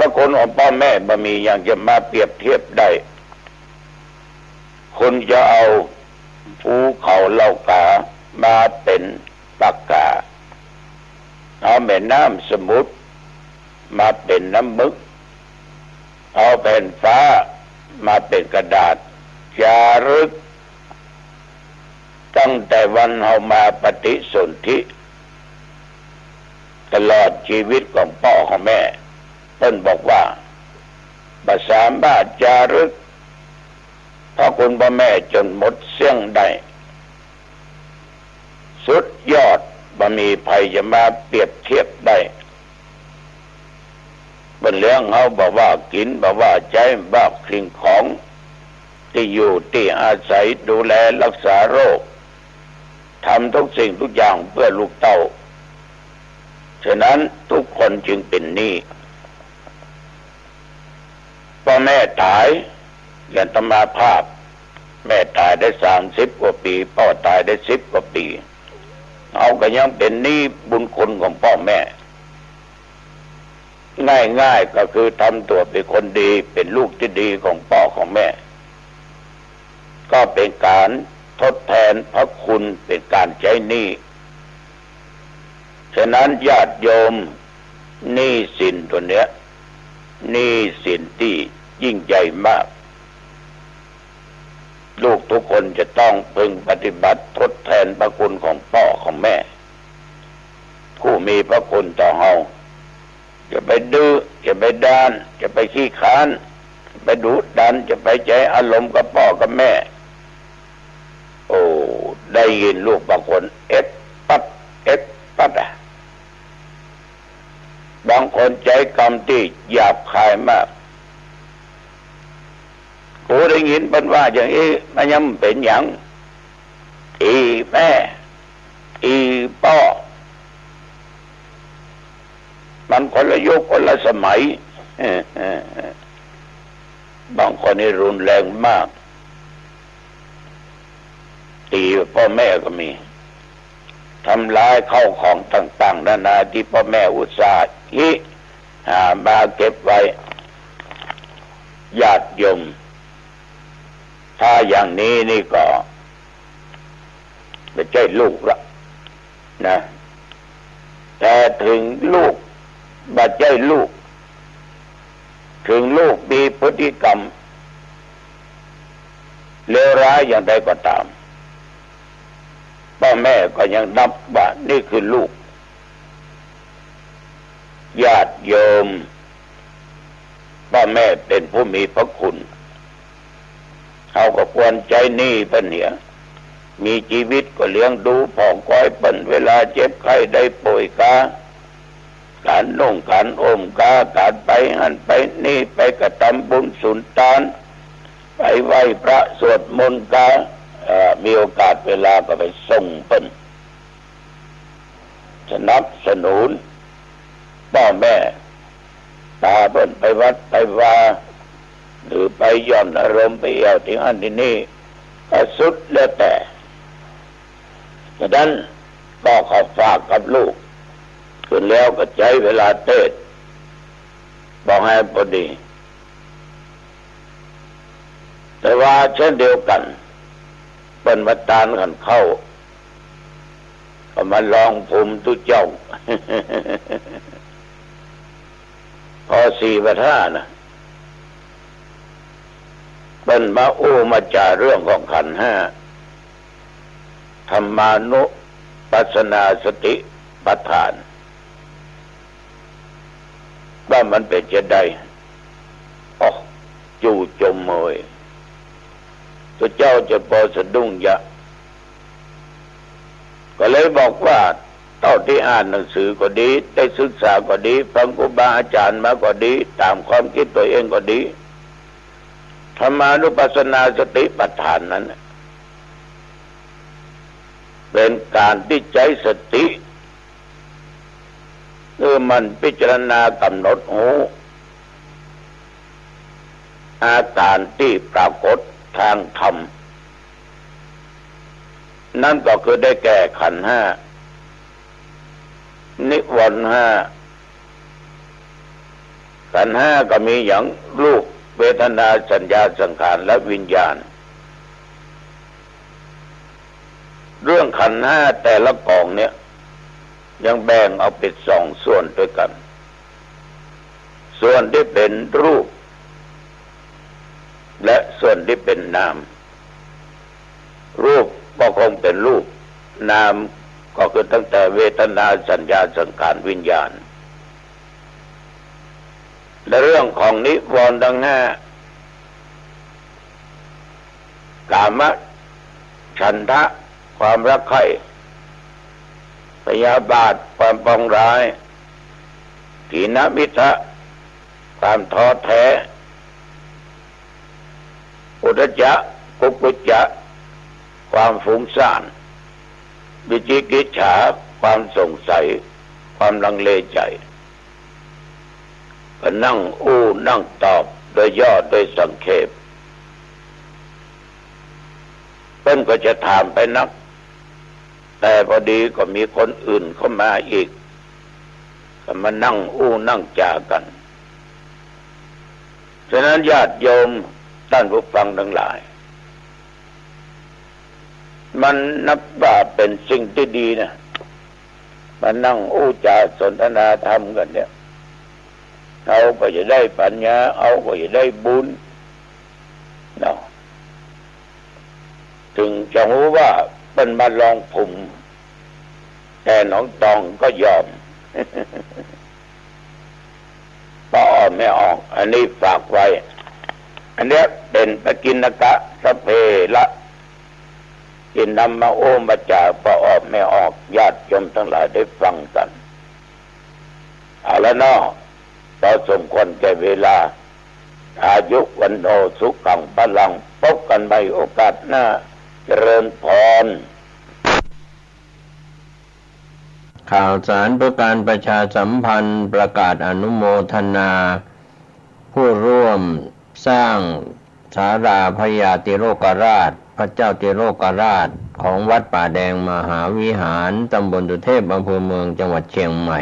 ระคุณของพ่อแม่บ่มีอย่างจะมาเปรียบเทียบได้คุณจะเอาภูเขาเหล่ากามาเป็นปากกาเอาแม่น้ำสมุทรมาเป็นน้ำมึกเอาแผ่นฟ้ามาเป็นกระดาษจารึกตั้งแต่วันเฮามาปฏิสนธิตลอดชีวิตของพ่อของแม่เพิ่นบอกว่าบ่สามารถจารึกพระคุณพ่อแม่จนหมดเสี้ยงได้สุดยอดบ่มีภัยจะมาเปรียบเทียบได้บนเรื่องเขาบอกว่ากินบอกว่าใจบอกสิ่งของที่อยู่ที่อาศัยดูแลรักษาโรคทำทุกสิ่งทุกอย่างเพื่อลูกเต้าฉะนั้นทุกคนจึงเป็นหนี้พ่อแม่ตายอย่างตมาภาพแม่ตายได้30 กว่าปีพ่อตายได้10 กว่าปีเอาก็ยังเป็นหนี้บุญคุณของพ่อแม่ง่ายๆก็คือทำตัวเป็นคนดีเป็นลูกที่ดีของพ่อของแม่ก็เป็นการทดแทนพระคุณเป็นการใช้หนี้ฉะนั้นญาติโยมหนี้สินตัวเนี้ยหนี้สินที่ยิ่งใหญ่มากลูกทุกคนจะต้องพึงปฏิบัติทดแทนพระคุณของพ่อของแม่ผู้มีพระคุณต่อเราจะไปดื้อจะไปด้านจะไปขี้ค้านไปดุดันจะไปใจอารมณ์กับพ่อกับแม่โอ้ได้ยินลูกบางคนเอ็ดปัดบางคนใจคำที่หยาบคายมากกูได้ยินเป็นว่าอย่างนี้มันยังเป็นอย่างอีแม่อีพ่อมันคนละยุคคนละสมัยบางคนนี่รุนแรงมากตีพ่อแม่ก็มีทำลายเข้าของต่างๆนานาที่พ่อแม่อุตส่าห์หามาเก็บไว้ญาติโยมถ้าอย่างนี้นี่ก็ไม่ใช่ลูกละนะแต่ถึงลูกไม่ใช่ลูกถึงลูกมีพฤติกรรมเลวร้ายอย่างใดก็ตามพ่อแม่ก็ยังนับว่านี่คือลูกญาติโยมพ่อแม่เป็นผู้มีพระคุณเขาก็ควรใจหนี้เพิ่นเนี่ยมีชีวิตก็เลี้ยงดูพ่อก้อยเปิ้นเวลาเจ็บไข้ได้ป่วยการนุ่งการอมการไปหันไปนี่ไปกระทำบุญสุนทานไปไหว้พระสวดมนต์มีโอกาสเวลาก็ไปส่งเปิ้นสนับสนุนพ่อแม่ตาเปิ้นไปวัดไปว่าหรือไปย่อนอารมณ์ไปเอี่ยวที่อันที่นี่ก็สุดแล้วแต่ฉะนั้นก็ขอฝากกับลูกขึ้นแล้วก็ใช้เวลาเทศบอกให้พอดีแต่ว่าเช่นเดียวกันเป็นมาตานกันเข้าก็มาลองภูมิตุเจ้า พอ4 นะเป็นมามาจาเรื่องของขันธ์ 5ธรรมานุปัสสนาสติปัฏฐานว่ามันเป็นจะได้จู่จมเมยตัวเจ้าจะพอสะดุ้งยะก็เลยบอกว่าเท่าที่อ่านหนังสือก็ดีได้ศึกษาก็ดีฟังครูบาอาจารย์มาก็ดีตามความคิดตัวเองก็ดีธรรมานุปัสสนาสติปัฏฐานนั้นเป็นการที่ใช้สติมันพิจารณากำหนดหูอาการที่ปรากฏทางธรรมนั่นก็คือได้แก่ขันธ์ 5นิวรณ์ 5 ขันธ์ห้าก็มีอย่างรูปเวทนาสัญญาสังขารและวิญญาณเรื่องขันธ์ห้าแต่ละกองเนี่ยยังแบ่งเอาเป็นสองส่วนด้วยกันส่วนที่เป็นรูปและส่วนที่เป็นนามรูปก็คงเป็นรูปนามก็คือตั้งแต่เวทนาสัญญาสังขารวิญญาณและเรื่องของนิวรณ์ทั้งห้ากามะฉันทะความรักใคร่พยาบาทความปองร้ายถีนมิทะความท้อแท้อุทธัจจะกุกุจจะความฟุ้งซ่านวิจิกิจฉาความสงสัยความลังเลใจก็นั่งนั่งตอบโดยย่อโดยสังเขปเพิ่นก็จะถามไปนักแต่พอดีก็มีคนอื่นเข้ามาอีกก็มานั่งนั่งจากันฉะนั้นญาติโยมท่านผู้ฟังทั้งหลายมันนับว่าเป็นสิ่งที่ดีนะมานั่งจาสนทนาธรรมกันเนี่ยเอาก็จะได้ปัญญาเอาก็จะได้บุญเนาะถึงจะรู้ว่าเป็นมาลองผมแต่น้องตองก็ยอม ป้าอ้อมไม่ออกอันนี้ฝากไว้อันเนี้ยเป็นปกิณกะสพเพละที่นำมามาจากป้าอ้อมไม่ออกญาติโยมทั้งหลายได้ฟังกันเอาละเนาะพอสมควรแก่เวลาอายุวันโนสุขังพลังพบกันใหม่โอกาสหน้าเจริญพรข่าวสารเพื่อการประชาสัมพันธ์ประกาศอนุโมทนาผู้ร่วมสร้างศาลาพญาติโลกราชพระเจ้าติโลกราชของวัดป่าแดงมหาวิหารตำบลสุเทพอำเภอเมืองจังหวัดเชียงใหม่